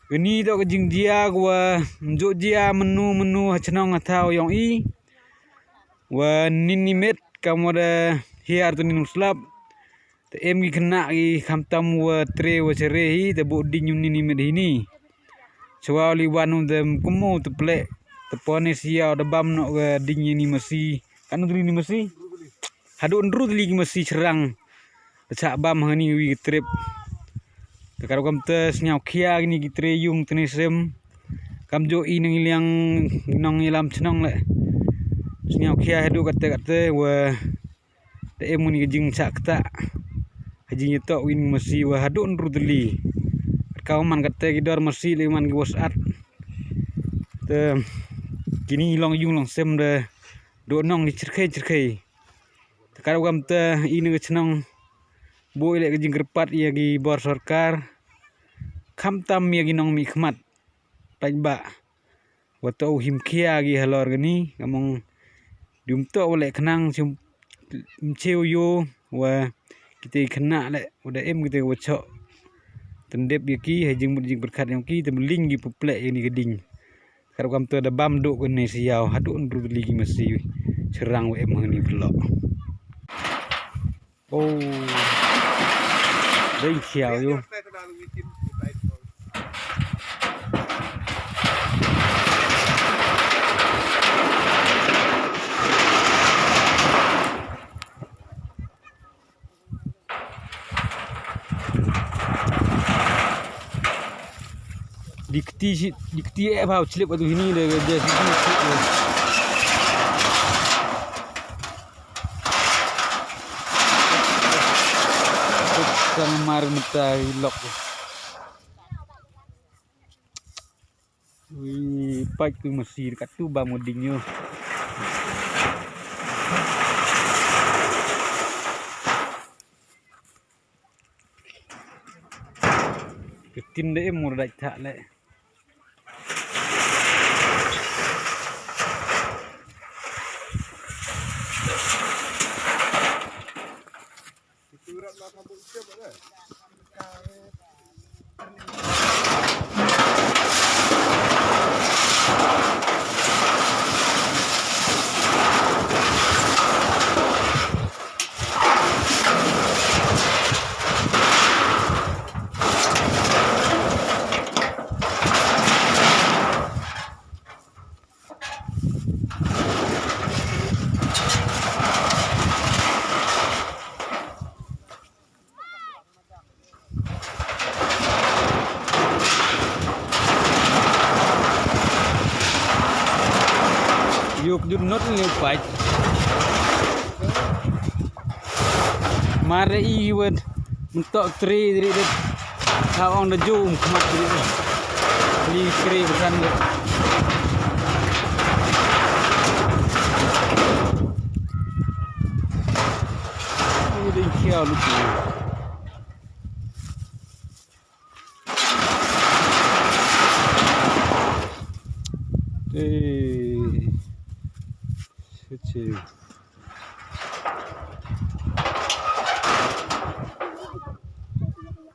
Gini to kejing dia gua njuk dia menu hacnong athau yong i wa ninimet kamu ada hiar tu ninung slap te em gi kena gi khamtam wa tre wa cere hi te bu ding ninimet hini chwa li wanu dem kumu te plek te pone sia da bam no ga ding ni masi kanu ni masi hadu ndru li masi cerang cak bam hani wi trip tekar kam te nyau khia gini gitre yung tenisem kam jo i nang iliang nong ilam chnong le nyau khia hedu kate wa te emuni jing cak ta haji nyetok win masi wa hadu nrudli kau man kate gidor masi le man wasat te kini long yung long sem de do nong ni cerkai tekar kam te ini chnong boy le jing gerpat ia gi bor sarkar khamtam ia gi nong mi khmat pajba wato him khia gi halor gani ngamong dum to le khnang cheu yo wa kite khna le udah em kite wacho tendep ye ki hajing jing berkat yang ki temling gi puplek ini geding karo kam to da bam do kene siau hadu ndu ligi mesti serang em ni blok oh đây chiều vô dikti vào clip vào ini để dia sama mar metai lok wih pak tu masih dekat tu bang modingnya ketin deh mau dak tak le yuk du not ni pai mare i wed mentok tri diri det kaong de jum kemat diri li kri besan de ini kiau lucu kecil